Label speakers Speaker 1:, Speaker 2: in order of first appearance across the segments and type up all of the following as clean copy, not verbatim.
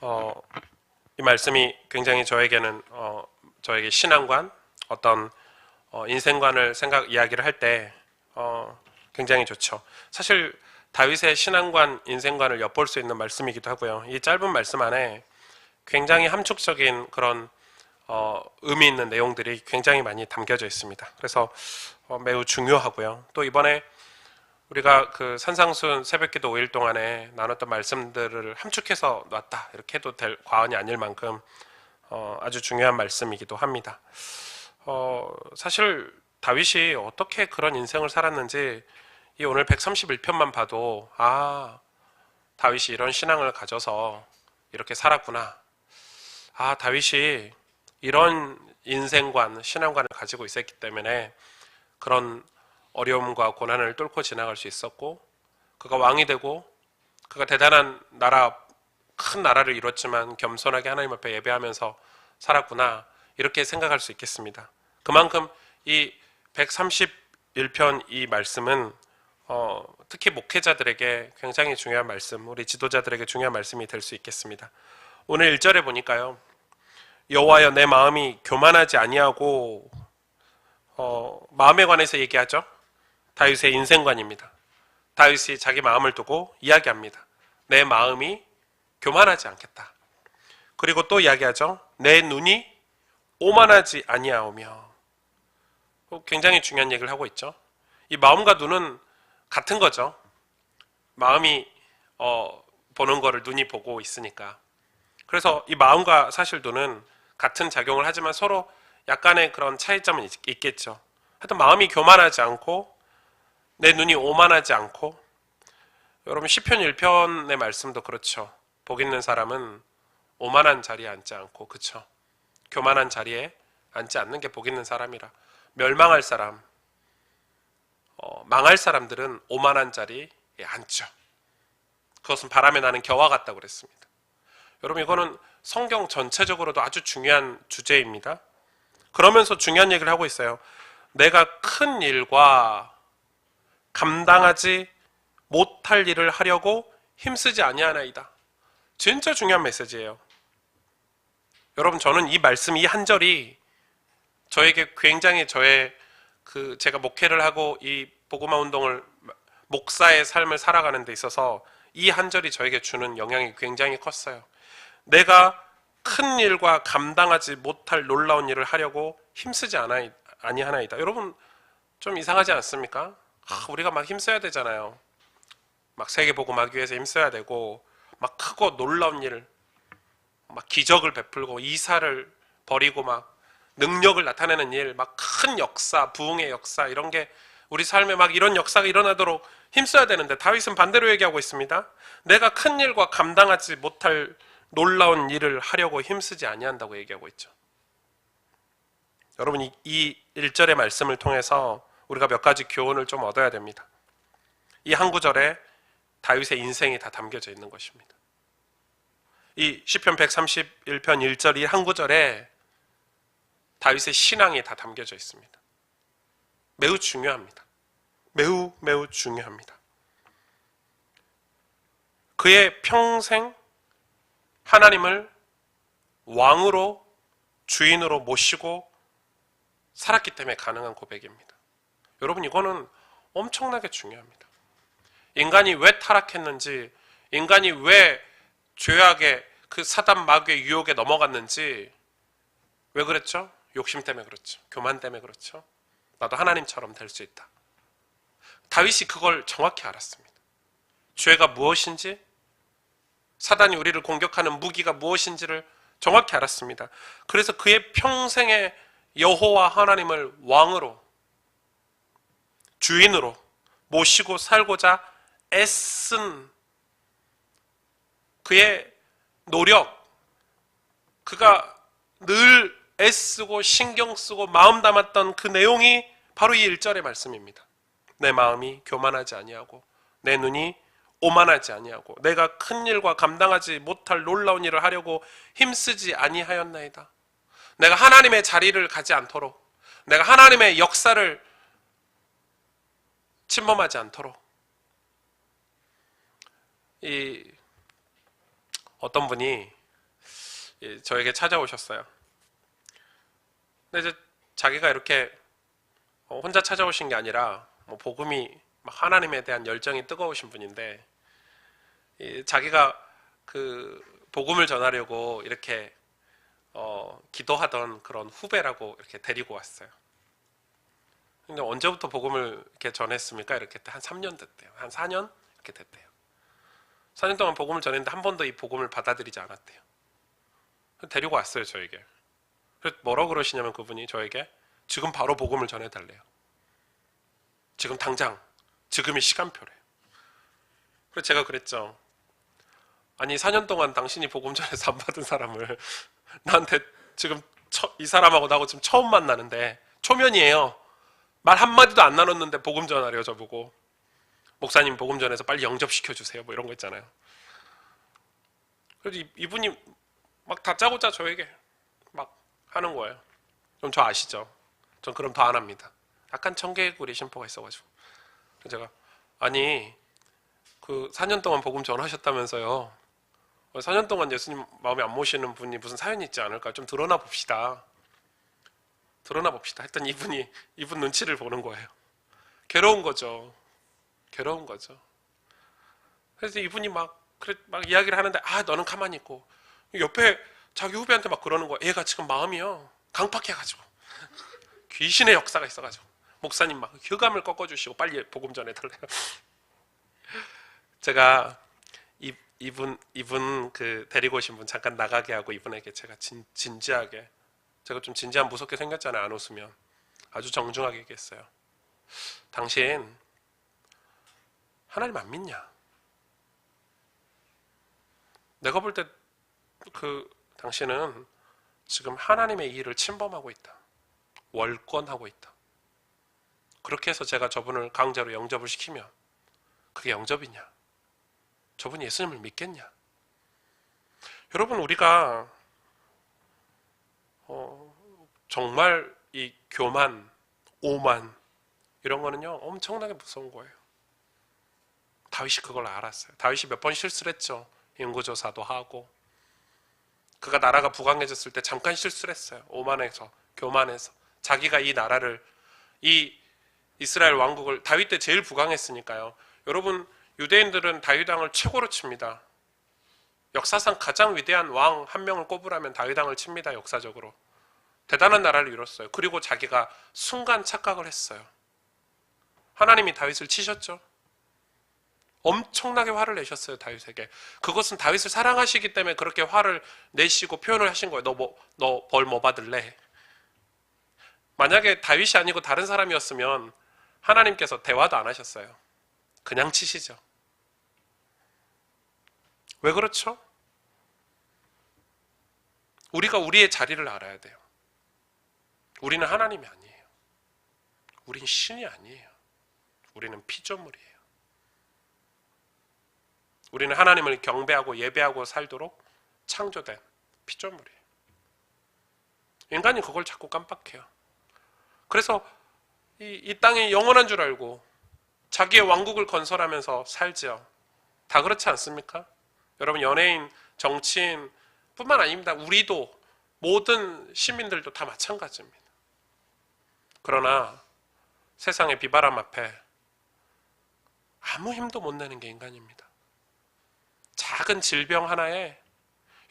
Speaker 1: 어, 이 말씀이 굉장히 저에게는 저에게 신앙관, 어떤 인생관을 이야기를 할 때 굉장히 좋죠. 사실 다윗의 신앙관, 인생관을 엿볼 수 있는 말씀이기도 하고요. 이 짧은 말씀 안에 굉장히 함축적인 그런 의미 있는 내용들이 굉장히 많이 담겨져 있습니다. 그래서 매우 중요하고요. 또 이번에 우리가 그 산상순 새벽기도 5일 동안에 나눴던 말씀들을 함축해서 놨다 이렇게 해도 될 과언이 아닐 만큼 아주 중요한 말씀이기도 합니다. 사실 다윗이 어떻게 그런 인생을 살았는지 이 오늘 131편만 봐도 다윗이 이런 신앙을 가져서 이렇게 살았구나. 다윗이 이런 인생관, 신앙관을 가지고 있었기 때문에 그런 어려움과 고난을 뚫고 지나갈 수 있었고, 그가 왕이 되고 그가 대단한 나라, 큰 나라를 이뤘지만 겸손하게 하나님 앞에 예배하면서 살았구나, 이렇게 생각할 수 있겠습니다. 그만큼 이 131편 이 말씀은 특히 목회자들에게 굉장히 중요한 말씀, 우리 지도자들에게 중요한 말씀이 될 수 있겠습니다. 오늘 1절에 보니까요, 여호와여 내 마음이 교만하지 아니하고, 마음에 관해서 얘기하죠. 다윗의 인생관입니다. 다윗이 자기 마음을 두고 이야기합니다. 내 마음이 교만하지 않겠다. 그리고 또 이야기하죠. 내 눈이 오만하지 아니하오며. 굉장히 중요한 얘기를 하고 있죠. 이 마음과 눈은 같은 거죠. 마음이 보는 거를 눈이 보고 있으니까. 그래서 이 마음과 사실 눈은 같은 작용을 하지만 서로 약간의 그런 차이점은 있겠죠. 하여튼 마음이 교만하지 않고 내 눈이 오만하지 않고, 여러분 시편 1편의 말씀도 그렇죠. 복 있는 사람은 오만한 자리에 앉지 않고, 그쵸? 교만한 자리에 앉지 않는 게 복 있는 사람이라. 멸망할 사람, 망할 사람들은 오만한 자리에 앉죠. 그것은 바람에 나는 겨와 같다고 그랬습니다. 여러분 이거는 성경 전체적으로도 아주 중요한 주제입니다. 그러면서 중요한 얘기를 하고 있어요. 내가 큰 일과 감당하지 못할 일을 하려고 힘쓰지 아니하나이다. 진짜 중요한 메시지예요. 여러분 저는 이 말씀, 이 한 절이 저에게 굉장히 제가 목회를 하고 이 복음화 운동을, 목사의 삶을 살아가는 데 있어서 이 한 절이 저에게 주는 영향이 굉장히 컸어요. 내가 큰 일과 감당하지 못할 놀라운 일을 하려고 힘쓰지 아니하나이다. 여러분 좀 이상하지 않습니까? 우리가 막 힘써야 되잖아요. 막 세계복음하기 위해서 힘써야 되고, 막 크고 놀라운 일, 막 기적을 베풀고 이사를 벌이고 막 능력을 나타내는 일, 막 큰 역사, 부흥의 역사, 이런 게 우리 삶에 막 이런 역사가 일어나도록 힘써야 되는데, 다윗은 반대로 얘기하고 있습니다. 내가 큰 일과 감당하지 못할 놀라운 일을 하려고 힘쓰지 아니한다고 얘기하고 있죠. 여러분 이 1절의 말씀을 통해서 우리가 몇 가지 교훈을 좀 얻어야 됩니다. 이 한 구절에 다윗의 인생이 다 담겨져 있는 것입니다. 이 시편 131편 1절 이 한 구절에 다윗의 신앙이 다 담겨져 있습니다. 매우 중요합니다. 매우 중요합니다. 그의 평생 하나님을 왕으로, 주인으로 모시고 살았기 때문에 가능한 고백입니다. 여러분 이거는 엄청나게 중요합니다. 인간이 왜 타락했는지, 인간이 왜 죄악의 그 사단 마귀의 유혹에 넘어갔는지, 왜 그랬죠? 욕심 때문에 그렇죠. 교만 때문에 그렇죠. 나도 하나님처럼 될 수 있다. 다윗이 그걸 정확히 알았습니다. 죄가 무엇인지, 사단이 우리를 공격하는 무기가 무엇인지를 정확히 알았습니다. 그래서 그의 평생의 여호와 하나님을 왕으로, 주인으로 모시고 살고자 애쓴 그의 노력, 그가 늘 애쓰고 신경 쓰고 마음 담았던 그 내용이 바로 이 1절의 말씀입니다. 내 마음이 교만하지 아니하고 내 눈이 오만하지 아니하고 내가 큰 일과 감당하지 못할 놀라운 일을 하려고 힘쓰지 아니하였나이다. 내가 하나님의 자리를 가지 않도록, 내가 하나님의 역사를 침범하지 않도록. 어떤 분이 저에게 찾아오셨어요. 근데 이제 자기가 이렇게 혼자 찾아오신 게 아니라 뭐 복음이 막 하나님에 대한 열정이 뜨거우신 분인데, 자기가 그 복음을 전하려고 이렇게 기도하던 그런 후배라고 이렇게 데리고 왔어요. 근데 언제부터 복음을 이렇게 전했습니까? 이렇게 한 3년 됐대요. 한 4년 이렇게 됐대요. 4년 동안 복음을 전했는데 한 번도 이 복음을 받아들이지 않았대요. 데리고 왔어요, 저에게. 그래서 뭐라고 그러시냐면 그분이 저에게 지금 바로 복음을 전해달래요. 지금 당장, 지금이 시간표래요. 그래서 제가 그랬죠. 아니 4년 동안 당신이 복음 전해서 안 받은 사람을 나한테 지금 이 사람하고 나하고 지금 처음 만나는데 초면이에요. 말 한마디도 안 나눴는데 복음 전하래요, 저보고. 목사님 복음 전해서 빨리 영접시켜주세요, 뭐 이런 거 있잖아요. 그래서 이분이 막 다짜고짜 저에게 막 하는 거예요. 좀 저 아시죠? 전 그럼 더 안 합니다. 약간 청개구리 심보가 있어가지고. 그래서 제가 아니 그 4년 동안 복음 전하셨다면서요. 4년 동안 예수님 마음에 안 모시는 분이 무슨 사연이 있지 않을까? 좀 드러나 봅시다. 드러나 봅시다. 했더니 이분 눈치를 보는 거예요. 괴로운 거죠. 괴로운 거죠. 그래서 이분이 막 이야기를 하는데, 너는 가만히 있고. 옆에 자기 후배한테 막 그러는 거야. 얘가 지금 마음이요. 강팍해가지고. 귀신의 역사가 있어가지고. 목사님 막 hy감을 꺾어주시고 빨리 복음 전해달래요. 제가 이분 그 데리고 오신 분 잠깐 나가게 하고 이분에게 제가 진지하게, 제가 좀 진지한 무섭게 생겼잖아요. 안 웃으면. 아주 정중하게 얘기했어요. 당신 하나님 안 믿냐? 내가 볼 때 당신은 지금 하나님의 일을 침범하고 있다. 월권하고 있다. 그렇게 해서 제가 저분을 강제로 영접을 시키면 그게 영접이냐? 저분이 예수님을 믿겠냐? 여러분, 우리가 정말 이 교만, 오만 이런 거는요 엄청나게 무서운 거예요. 다윗이 그걸 알았어요. 다윗이 몇 번 실수를 했죠. 인구조사도 하고, 그가 나라가 부강해졌을 때 잠깐 실수를 했어요. 오만해서, 교만해서. 자기가 이 나라를, 이 이스라엘 왕국을, 다윗 때 제일 부강했으니까요. 여러분, 유대인들은 다윗 왕을 최고로 칩니다. 역사상 가장 위대한 왕 한 명을 꼽으라면 다윗 왕을 칩니다. 역사적으로. 대단한 나라를 이뤘어요. 그리고 자기가 순간 착각을 했어요. 하나님이 다윗을 치셨죠. 엄청나게 화를 내셨어요, 다윗에게. 그것은 다윗을 사랑하시기 때문에 그렇게 화를 내시고 표현을 하신 거예요. 너 벌 뭐 받을래? 만약에 다윗이 아니고 다른 사람이었으면 하나님께서 대화도 안 하셨어요. 그냥 치시죠. 왜 그렇죠? 우리가 우리의 자리를 알아야 돼요. 우리는 하나님이 아니에요. 우린 신이 아니에요. 우리는 피조물이에요. 우리는 하나님을 경배하고 예배하고 살도록 창조된 피조물이에요. 인간이 그걸 자꾸 깜빡해요. 그래서 이 땅이 영원한 줄 알고 자기의 왕국을 건설하면서 살지요. 다 그렇지 않습니까? 여러분, 연예인, 정치인 뿐만 아닙니다. 우리도, 모든 시민들도 다 마찬가지입니다. 그러나 세상의 비바람 앞에 아무 힘도 못 내는 게 인간입니다. 작은 질병 하나에,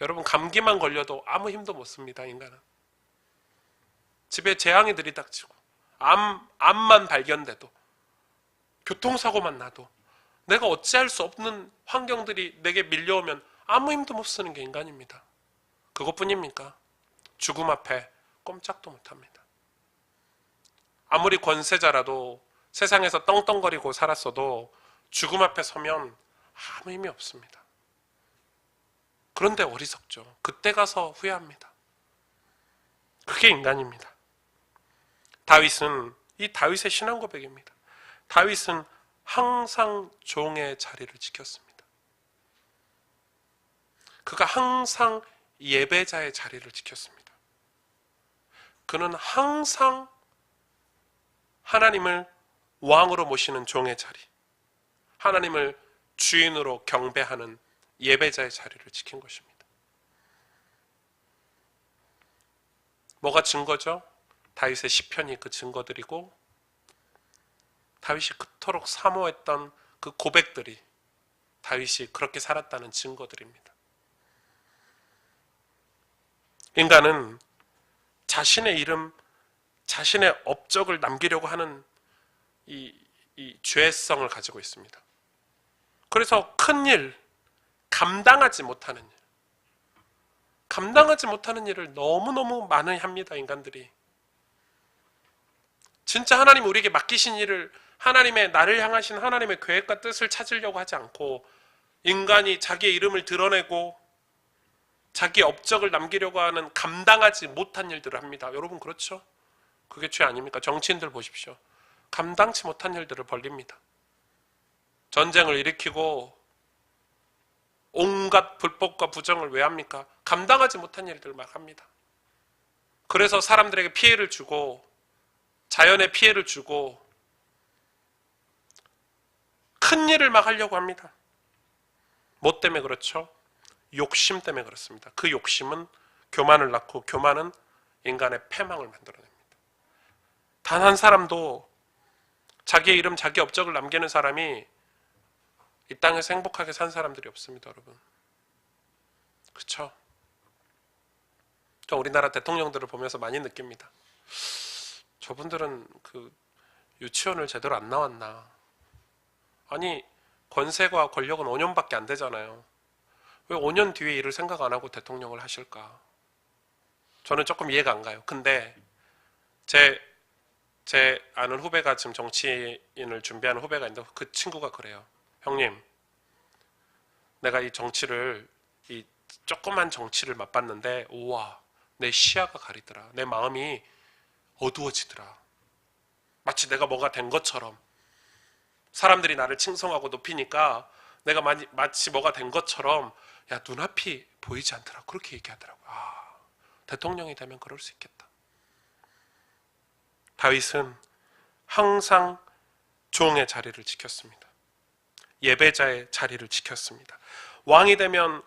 Speaker 1: 여러분, 감기만 걸려도 아무 힘도 못 씁니다. 인간은. 집에 재앙이 들이닥치고 암만 발견돼도, 교통사고만 나도, 내가 어찌할 수 없는 환경들이 내게 밀려오면 아무 힘도 못 쓰는 게 인간입니다. 그것뿐입니까? 죽음 앞에 꼼짝도 못합니다. 아무리 권세자라도, 세상에서 떵떵거리고 살았어도 죽음 앞에 서면 아무 힘이 없습니다. 그런데 어리석죠. 그때 가서 후회합니다. 그게 인간입니다. 이 다윗의 신앙 고백입니다. 다윗은 항상 종의 자리를 지켰습니다. 그가 항상 예배자의 자리를 지켰습니다. 그는 항상 하나님을 왕으로 모시는 종의 자리, 하나님을 주인으로 경배하는 예배자의 자리를 지킨 것입니다. 뭐가 증거죠? 다윗의 시편이 그 증거들이고 다윗이 그토록 사모했던 그 고백들이 다윗이 그렇게 살았다는 증거들입니다. 인간은 자신의 이름, 자신의 업적을 남기려고 하는 이 죄성을 가지고 있습니다. 그래서 큰 일, 감당하지 못하는 일을 너무너무 많이 합니다, 인간들이. 진짜 하나님 우리에게 맡기신 일을 하나님의 나를 향하신 하나님의 계획과 뜻을 찾으려고 하지 않고 인간이 자기의 이름을 드러내고 자기 업적을 남기려고 하는 감당하지 못한 일들을 합니다. 여러분 그렇죠? 그게 죄 아닙니까? 정치인들 보십시오. 감당치 못한 일들을 벌립니다. 전쟁을 일으키고 온갖 불법과 부정을 왜 합니까? 감당하지 못한 일들을 막 합니다. 그래서 사람들에게 피해를 주고 자연에 피해를 주고 큰 일을 막 하려고 합니다. 뭐 때문에 그렇죠? 욕심 때문에 그렇습니다. 그 욕심은 교만을 낳고 교만은 인간의 패망을 만들어냅니다. 단 한 사람도 자기의 이름, 자기 업적을 남기는 사람이 이 땅에서 행복하게 산 사람들이 없습니다, 여러분. 그렇죠? 저 우리나라 대통령들을 보면서 많이 느낍니다. 저분들은 그 유치원을 제대로 안 나왔나. 아니 권세와 권력은 5년밖에 안 되잖아요. 왜 5년 뒤에 일을 생각 안 하고 대통령을 하실까? 저는 조금 이해가 안 가요. 근데 제 아는 후배가 지금 정치인을 준비하는 후배가 있는데 그 친구가 그래요. 형님, 내가 이 조그만 정치를 맛봤는데 우와, 내 시야가 가리더라. 내 마음이 어두워지더라. 마치 내가 뭐가 된 것처럼 사람들이 나를 칭송하고 높이니까 내가 마치 뭐가 된 것처럼 야, 눈앞이 보이지 않더라. 그렇게 얘기하더라고요. 아, 대통령이 되면 그럴 수 있겠다. 다윗은 항상 종의 자리를 지켰습니다. 예배자의 자리를 지켰습니다. 왕이 되면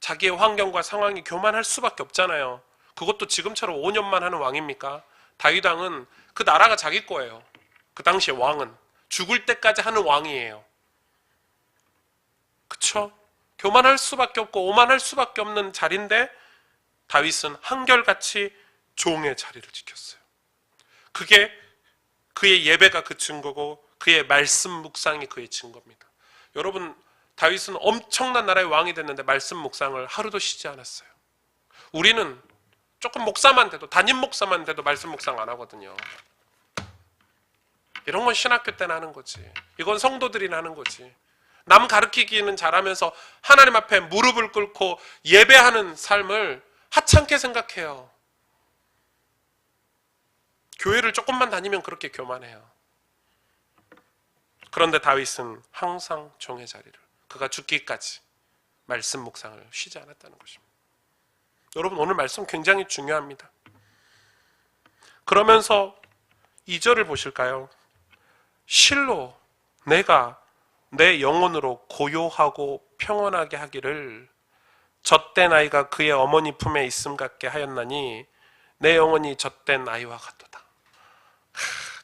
Speaker 1: 자기의 환경과 상황이 교만할 수밖에 없잖아요. 그것도 지금처럼 5년만 하는 왕입니까? 다윗 왕은 그 나라가 자기 거예요. 그 당시에 왕은 죽을 때까지 하는 왕이에요. 그쵸? 교만할 수밖에 없고 오만할 수밖에 없는 자리인데 다윗은 한결같이 종의 자리를 지켰어요. 그게 그의 예배가 그 증거고 그의 말씀 묵상이 그의 증거입니다. 여러분, 다윗은 엄청난 나라의 왕이 됐는데 말씀 묵상을 하루도 쉬지 않았어요. 우리는 조금 목사만 돼도, 담임 목사만 돼도 말씀 묵상 안 하거든요. 이런 건 신학교 때나 하는 거지. 이건 성도들이나 하는 거지. 남 가르치기는 잘하면서 하나님 앞에 무릎을 꿇고 예배하는 삶을 하찮게 생각해요. 교회를 조금만 다니면 그렇게 교만해요. 그런데 다윗은 항상 종의 자리를, 그가 죽기까지 말씀 묵상을 쉬지 않았다는 것입니다. 여러분, 오늘 말씀 굉장히 중요합니다. 그러면서 2절을 보실까요? 실로 내가 내 영혼으로 고요하고 평온하게 하기를 젖된 아이가 그의 어머니 품에 있음 같게 하였나니 내 영혼이 젖된 아이와 같도다.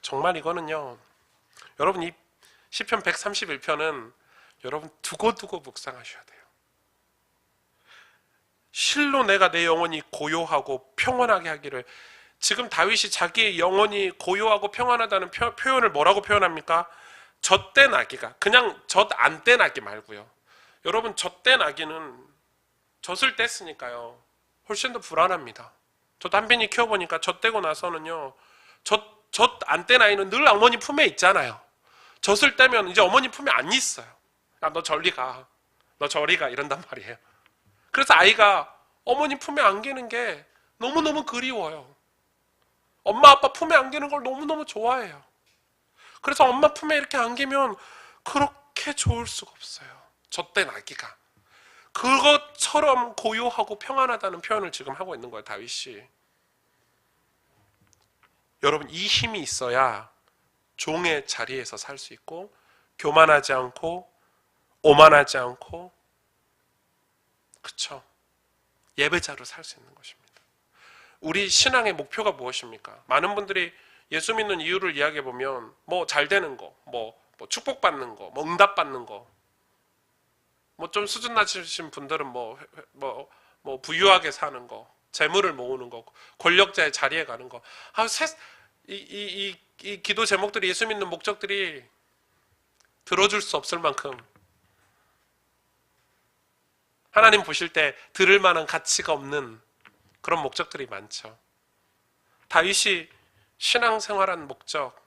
Speaker 1: 정말 이거는요, 여러분, 이 시편 131편은 여러분 두고두고 묵상하셔야 돼요. 실로 내가 내 영혼이 고요하고 평온하게 하기를. 지금 다윗이 자기의 영혼이 고요하고 평안하다는 표현을 뭐라고 표현합니까? 젖된 아기가, 그냥 젖 안 뗀 아기 말고요. 여러분, 젖된 아기는 젖을 뗐으니까요 훨씬 더 불안합니다. 저도 한빈이 키워보니까 젖 떼고 나서는요, 젖 안 뗀 아이는 늘 어머니 품에 있잖아요. 젖을 떼면 이제 어머니 품에 안 있어요. 야, 너 저리 가, 너 저리 가, 이런단 말이에요. 그래서 아이가 어머니 품에 안기는 게 너무너무 그리워요. 엄마 아빠 품에 안기는 걸 너무너무 좋아해요. 그래서 엄마 품에 이렇게 안기면 그렇게 좋을 수가 없어요. 젖된 아기가. 그것처럼 고요하고 평안하다는 표현을 지금 하고 있는 거예요, 다윗이. 여러분, 이 힘이 있어야 종의 자리에서 살 수 있고 교만하지 않고 오만하지 않고, 그쵸? 예배자로 살 수 있는 것입니다. 우리 신앙의 목표가 무엇입니까? 많은 분들이 예수 믿는 이유를 이야기해 보면 뭐 잘 되는 거, 뭐 축복받는 거, 뭐 응답받는 거, 뭐 좀 수준 낮으신 분들은 뭐 부유하게 사는 거, 재물을 모으는 거, 권력자의 자리에 가는 거. 이 기도 제목들이 예수 믿는 목적들이 들어줄 수 없을 만큼 하나님 보실 때 들을 만한 가치가 없는 그런 목적들이 많죠. 다윗이 신앙생활한 목적,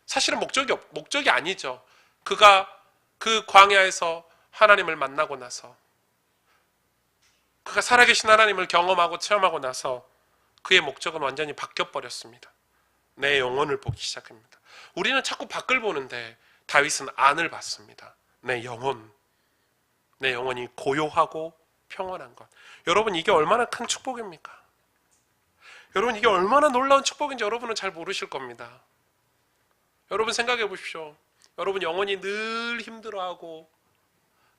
Speaker 1: 사실은 목적이 아니죠. 그가 그 광야에서 하나님을 만나고 나서, 그가 살아계신 하나님을 경험하고 체험하고 나서 그의 목적은 완전히 바뀌어버렸습니다. 내 영혼을 보기 시작합니다. 우리는 자꾸 밖을 보는데 다윗은 안을 봤습니다. 내 영혼이 고요하고 평안한 것. 여러분, 이게 얼마나 큰 축복입니까? 여러분, 이게 얼마나 놀라운 축복인지 여러분은 잘 모르실 겁니다. 여러분 생각해 보십시오. 여러분 영혼이 늘 힘들어하고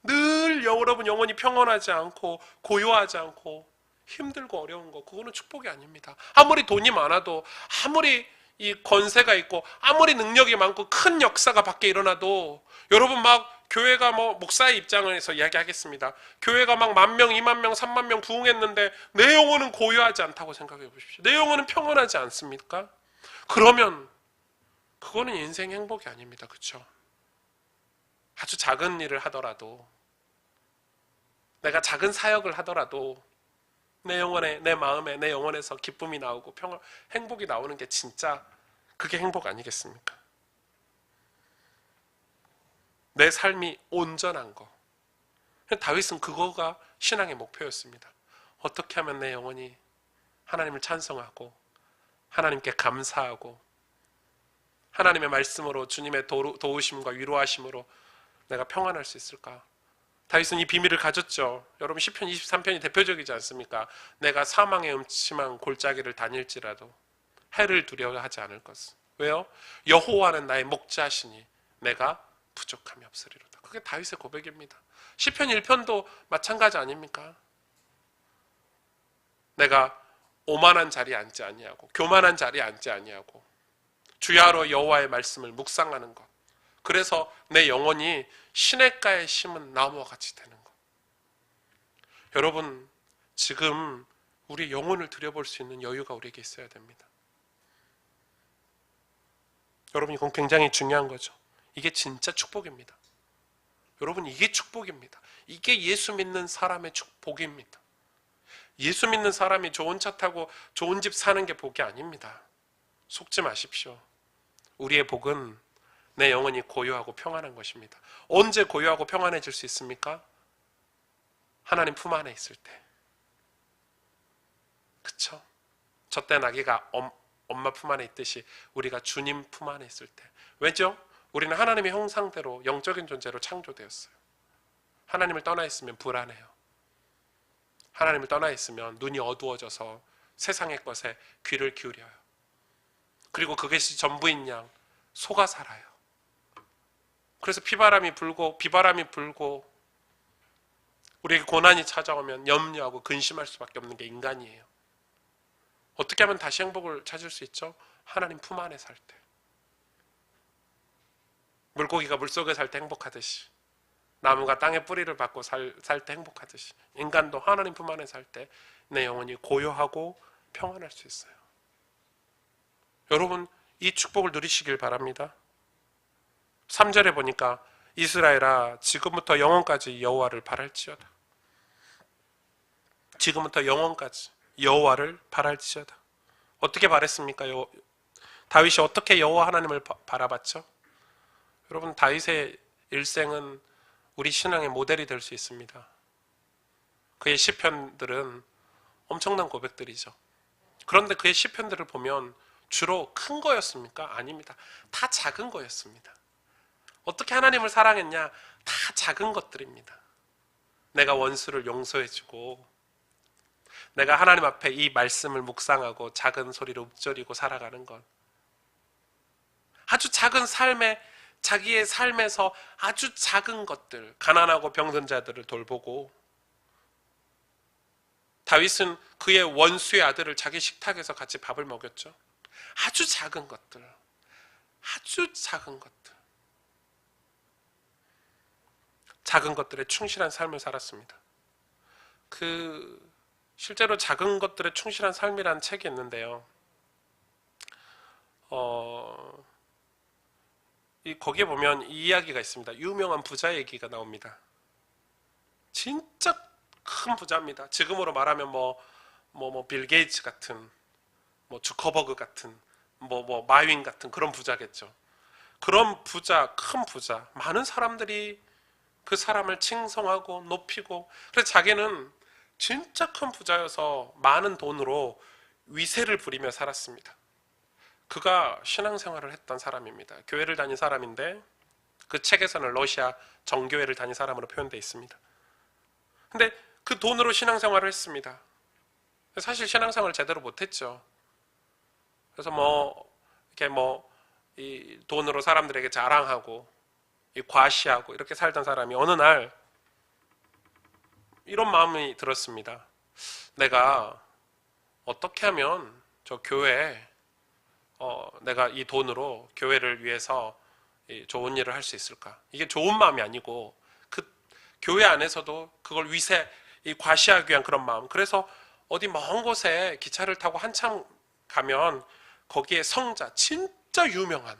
Speaker 1: 늘 여러분 영혼이 평온하지 않고 고요하지 않고 힘들고 어려운 거, 그거는 축복이 아닙니다. 아무리 돈이 많아도, 아무리 이 권세가 있고, 아무리 능력이 많고 큰 역사가 밖에 일어나도, 여러분 막 교회가 목사의 입장에서 이야기하겠습니다. 교회가 막 10,000명, 20,000명, 30,000명 부흥했는데 내 영혼은 고요하지 않다고 생각해 보십시오. 내 영혼은 평온하지 않습니까? 그러면 그거는 인생 행복이 아닙니다. 그렇죠? 아주 작은 일을 하더라도, 내가 작은 사역을 하더라도 내 영혼에, 내 마음에, 내 영혼에서 기쁨이 나오고 행복이 나오는 게 진짜 그게 행복 아니겠습니까? 내 삶이 온전한 거. 다윗은 그거가 신앙의 목표였습니다. 어떻게 하면 내 영혼이 하나님을 찬송하고 하나님께 감사하고 하나님의 말씀으로, 주님의 도우심과 위로하심으로 내가 평안할 수 있을까? 다윗은 이 비밀을 가졌죠. 여러분 시편 23편이 대표적이지 않습니까? 내가 사망의 음침한 골짜기를 다닐지라도 해를 두려워하지 않을 것을. 왜요? 여호와는 나의 목자시니 내가 부족함이 없으리로다. 그게 다윗의 고백입니다. 시편 1편도 마찬가지 아닙니까? 내가 오만한 자리에 앉지 아니하고 교만한 자리에 앉지 아니하고 주야로 여호와의 말씀을 묵상하는 것. 그래서 내 영혼이 시냇가에 심은 나무와 같이 되는 것. 여러분, 지금 우리 영혼을 들여볼 수 있는 여유가 우리에게 있어야 됩니다. 여러분, 이건 굉장히 중요한 거죠. 이게 진짜 축복입니다. 여러분, 이게 축복입니다. 이게 예수 믿는 사람의 축복입니다. 예수 믿는 사람이 좋은 차 타고 좋은 집 사는 게 복이 아닙니다. 속지 마십시오. 우리의 복은 내 영혼이 고요하고 평안한 것입니다. 언제 고요하고 평안해질 수 있습니까? 하나님 품 안에 있을 때. 그쵸? 젖된 아기가 엄마 품 안에 있듯이 우리가 주님 품 안에 있을 때. 왜죠? 우리는 하나님의 형상대로 영적인 존재로 창조되었어요. 하나님을 떠나 있으면 불안해요. 하나님을 떠나 있으면 눈이 어두워져서 세상의 것에 귀를 기울여요. 그리고 그것이 전부인 양 속아 살아요. 그래서 비바람이 불고 우리에게 고난이 찾아오면 염려하고 근심할 수밖에 없는 게 인간이에요. 어떻게 하면 다시 행복을 찾을 수 있죠? 하나님 품 안에 살 때. 물고기가 물속에 살 때 행복하듯이, 나무가 땅에 뿌리를 받고 살 때 행복하듯이, 인간도 하나님 품 안에 살 때 내 영혼이 고요하고 평안할 수 있어요. 여러분, 이 축복을 누리시길 바랍니다. 3절에 보니까 이스라엘아 지금부터 영원까지 여호와를 바랄지어다. 지금부터 영원까지 여호와를 바랄지어다. 어떻게 바랬습니까? 다윗이 어떻게 여호와 하나님을 바라봤죠? 여러분, 다윗의 일생은 우리 신앙의 모델이 될 수 있습니다. 그의 시편들은 엄청난 고백들이죠. 그런데 그의 시편들을 보면 주로 큰 거였습니까? 아닙니다. 다 작은 거였습니다. 어떻게 하나님을 사랑했냐? 다 작은 것들입니다. 내가 원수를 용서해주고, 내가 하나님 앞에 이 말씀을 묵상하고 작은 소리로 읊조리고 살아가는 것. 아주 작은 자기의 삶에서 아주 작은 것들, 가난하고 병든 자들을 돌보고, 다윗은 그의 원수의 아들을 자기 식탁에서 같이 밥을 먹였죠. 아주 작은 것들, 아주 작은 것들, 작은 것들에 충실한 삶을 살았습니다. 실제로 작은 것들에 충실한 삶이라는 책이 있는데요. 거기에 보면 이 이야기가 있습니다. 유명한 부자 얘기가 나옵니다. 진짜 큰 부자입니다. 지금으로 말하면 빌 게이츠 같은, 주커버그 같은, 마윈 같은 그런 부자겠죠. 그런 부자, 큰 부자, 많은 사람들이 그 사람을 칭송하고 높이고, 그래서 자기는 진짜 큰 부자여서 많은 돈으로 위세를 부리며 살았습니다. 그가 신앙생활을 했던 사람입니다. 교회를 다닌 사람인데 그 책에서는 러시아 정교회를 다닌 사람으로 표현되어 있습니다. 근데 그 돈으로 신앙생활을 했습니다. 사실 신앙생활을 제대로 못했죠. 그래서 이렇게 이 돈으로 사람들에게 자랑하고 과시하고 이렇게 살던 사람이 어느 날 이런 마음이 들었습니다. 내가 어떻게 하면 저 교회에 내가 이 돈으로 교회를 위해서 좋은 일을 할 수 있을까? 이게 좋은 마음이 아니고 그 교회 안에서도 그걸 과시하기 위한 그런 마음. 그래서 어디 먼 곳에 기차를 타고 한참 가면 거기에 성자, 진짜 유명한,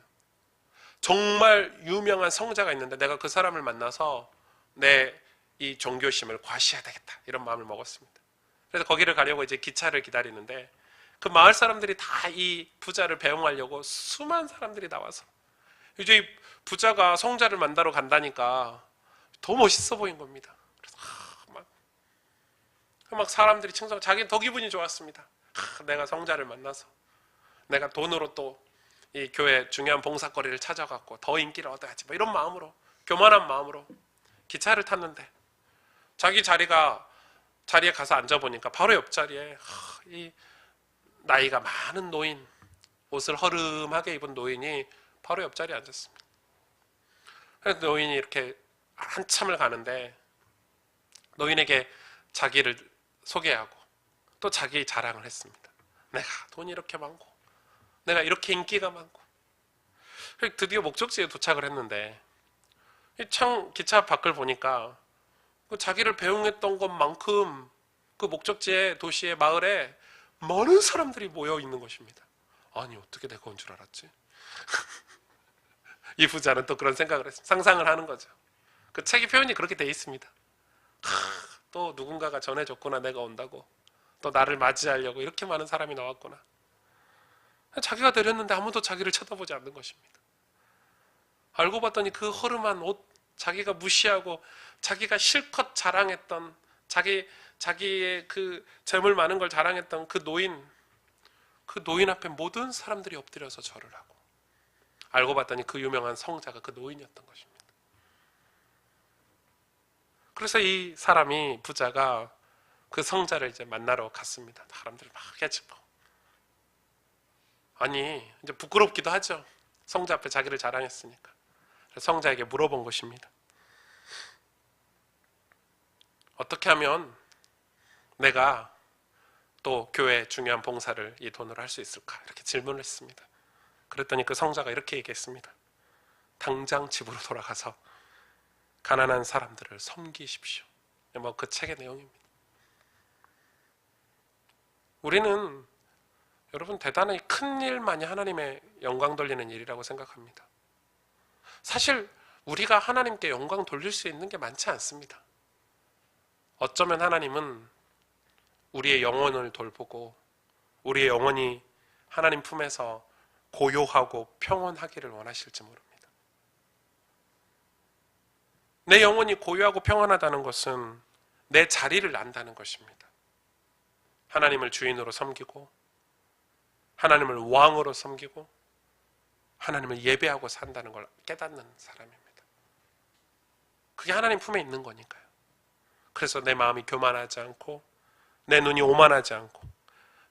Speaker 1: 정말 유명한 성자가 있는데 내가 그 사람을 만나서 내 이 종교심을 과시해야 되겠다, 이런 마음을 먹었습니다. 그래서 거기를 가려고 이제 기차를 기다리는데 그 마을 사람들이 다 이 부자를 배웅하려고 수많은 사람들이 나와서, 이제 이 부자가 성자를 만나러 간다니까 더 멋있어 보인 겁니다. 그래서 막 사람들이 칭송, 자기는 더 기분이 좋았습니다. 내가 성자를 만나서 내가 돈으로 또 이 교회 중요한 봉사거리를 찾아갖고 더 인기를 얻어야지, 이런 마음으로, 교만한 마음으로 기차를 탔는데 자기 자리에 가서 앉아보니까 바로 옆자리에 이 나이가 많은 노인, 옷을 허름하게 입은 노인이 바로 옆자리에 앉았습니다. 그래서 노인이 이렇게 한참을 가는데 노인에게 자기를 소개하고 또 자기 자랑을 했습니다. 내가 돈이 이렇게 많고 내가 이렇게 인기가 많고. 드디어 목적지에 도착을 했는데 기차 밖을 보니까 자기를 배웅했던 것만큼 그 목적지에, 도시의 마을에 많은 사람들이 모여 있는 것입니다. 아니, 어떻게 내가 온 줄 알았지? 이 부자는 또 그런 생각을 했습니다. 상상을 하는 거죠. 그 책의 표현이 그렇게 돼 있습니다. 또 누군가가 전해줬구나, 내가 온다고. 또 나를 맞이하려고 이렇게 많은 사람이 나왔구나. 자기가 내렸는데 아무도 자기를 쳐다보지 않는 것입니다. 알고 봤더니 그 허름한 옷, 자기가 무시하고 자기가 실컷 자랑했던, 자기의 그 재물 많은 걸 자랑했던 그 노인 앞에 모든 사람들이 엎드려서 절을 하고, 알고 봤더니 그 유명한 성자가 그 노인이었던 것입니다. 그래서 이 사람이, 부자가 그 성자를 이제 만나러 갔습니다. 사람들이 막 해집고. 아니, 이제 부끄럽기도 하죠. 성자 앞에 자기를 자랑했으니까. 그래서 성자에게 물어본 것입니다. 어떻게 하면 내가 또 교회 중요한 봉사를 이 돈으로 할 수 있을까? 이렇게 질문을 했습니다. 그랬더니 그 성자가 이렇게 얘기했습니다. 당장 집으로 돌아가서 가난한 사람들을 섬기십시오. 그 책의 내용입니다. 우리는, 여러분, 대단히 큰 일만이 하나님의 영광 돌리는 일이라고 생각합니다. 사실 우리가 하나님께 영광 돌릴 수 있는 게 많지 않습니다. 어쩌면 하나님은 우리의 영혼을 돌보고 우리의 영혼이 하나님 품에서 고요하고 평온하기를 원하실지 모릅니다. 내 영혼이 고요하고 평온하다는 것은 내 자리를 안다는 것입니다. 하나님을 주인으로 섬기고 하나님을 왕으로 섬기고 하나님을 예배하고 산다는 걸 깨닫는 사람입니다. 그게 하나님 품에 있는 거니까요. 그래서 내 마음이 교만하지 않고 내 눈이 오만하지 않고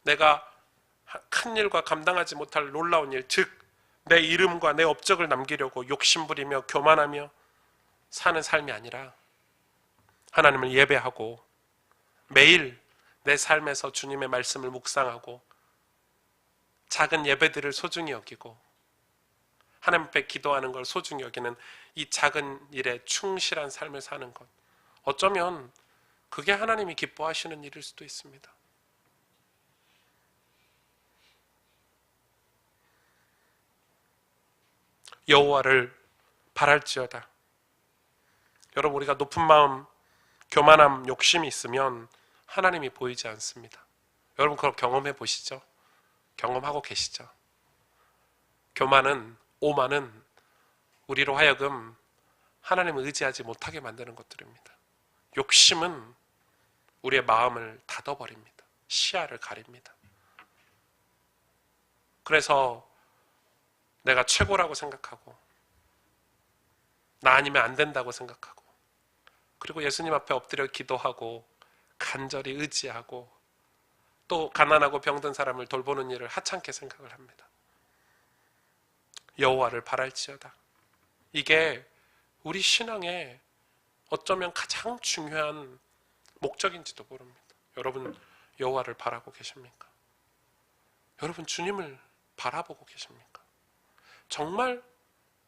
Speaker 1: 내가 큰 일과 감당하지 못할 놀라운 일, 즉 내 이름과 내 업적을 남기려고 욕심부리며 교만하며 사는 삶이 아니라 하나님을 예배하고 매일 내 삶에서 주님의 말씀을 묵상하고 작은 예배들을 소중히 여기고 하나님 앞에 기도하는 걸 소중히 여기는 이 작은 일에 충실한 삶을 사는 것, 어쩌면 그게 하나님이 기뻐하시는 일일 수도 있습니다. 여호와를 바랄지어다. 여러분, 우리가 높은 마음, 교만함, 욕심이 있으면 하나님이 보이지 않습니다. 여러분, 그걸 경험해 보시죠. 경험하고 계시죠. 교만은, 오만은 우리로 하여금 하나님을 의지하지 못하게 만드는 것들입니다. 욕심은 우리의 마음을 닫아버립니다. 시야를 가립니다. 그래서 내가 최고라고 생각하고 나 아니면 안 된다고 생각하고 그리고 예수님 앞에 엎드려 기도하고 간절히 의지하고 또 가난하고 병든 사람을 돌보는 일을 하찮게 생각을 합니다. 여호와를 바랄지어다. 이게 우리 신앙의 어쩌면 가장 중요한 목적인지도 모릅니다. 여러분, 여호와를 바라고 계십니까? 여러분, 주님을 바라보고 계십니까? 정말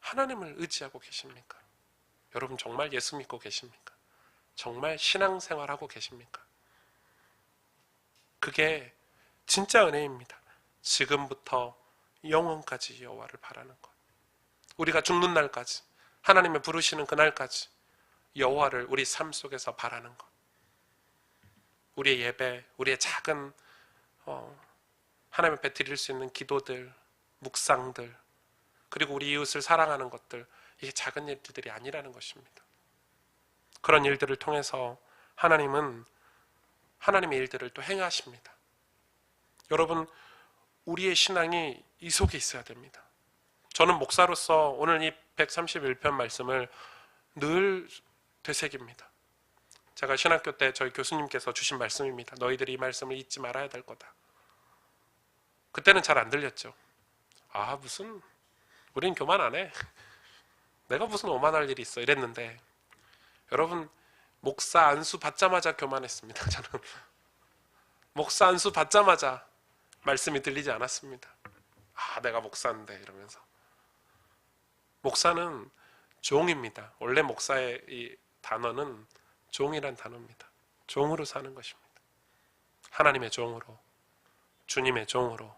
Speaker 1: 하나님을 의지하고 계십니까? 여러분, 정말 예수 믿고 계십니까? 정말 신앙생활하고 계십니까? 그게 진짜 은혜입니다. 지금부터 영원까지 여호와를 바라는 것. 우리가 죽는 날까지, 하나님의 부르시는 그날까지 여호와를 우리 삶 속에서 바라는 것. 우리의 예배, 우리의 작은 하나님 앞에 드릴 수 있는 기도들, 묵상들, 그리고 우리 이웃을 사랑하는 것들, 이게 작은 일들이 아니라는 것입니다. 그런 일들을 통해서 하나님은 하나님의 일들을 또 행하십니다. 여러분, 우리의 신앙이 이 속에 있어야 됩니다. 저는 목사로서 오늘 이 131편 말씀을 늘 되새깁니다. 제가 신학교 때 저희 교수님께서 주신 말씀입니다. 너희들이 이 말씀을 잊지 말아야 될 거다. 그때는 잘 안 들렸죠. 아, 무슨 우린 교만 안 해. 내가 무슨 오만할 일이 있어 이랬는데, 여러분, 목사 안수 받자마자 교만했습니다. 저는 목사 안수 받자마자 말씀이 들리지 않았습니다. 아, 내가 목사인데 이러면서. 목사는 종입니다. 원래 목사의 이 단어는 종이란 단어입니다. 종으로 사는 것입니다. 하나님의 종으로, 주님의 종으로.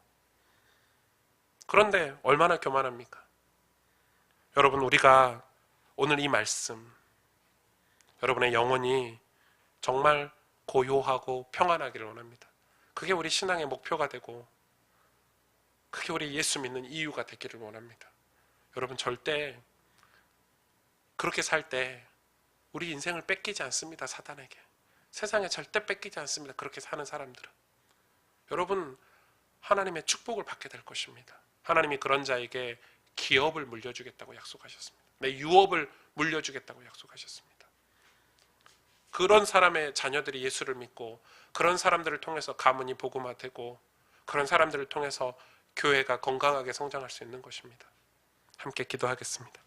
Speaker 1: 그런데 얼마나 교만합니까? 여러분, 우리가 오늘 이 말씀, 여러분의 영혼이 정말 고요하고 평안하기를 원합니다. 그게 우리 신앙의 목표가 되고 그게 우리 예수 믿는 이유가 되기를 원합니다. 여러분, 절대 그렇게 살 때 우리 인생을 뺏기지 않습니다. 사단에게. 세상에 절대 뺏기지 않습니다. 그렇게 사는 사람들은. 여러분, 하나님의 축복을 받게 될 것입니다. 하나님이 그런 자에게 기업을 물려주겠다고 약속하셨습니다. 내 유업을 물려주겠다고 약속하셨습니다. 그런 사람의 자녀들이 예수를 믿고 그런 사람들을 통해서 가문이 복음화되고 그런 사람들을 통해서 교회가 건강하게 성장할 수 있는 것입니다. 함께 기도하겠습니다.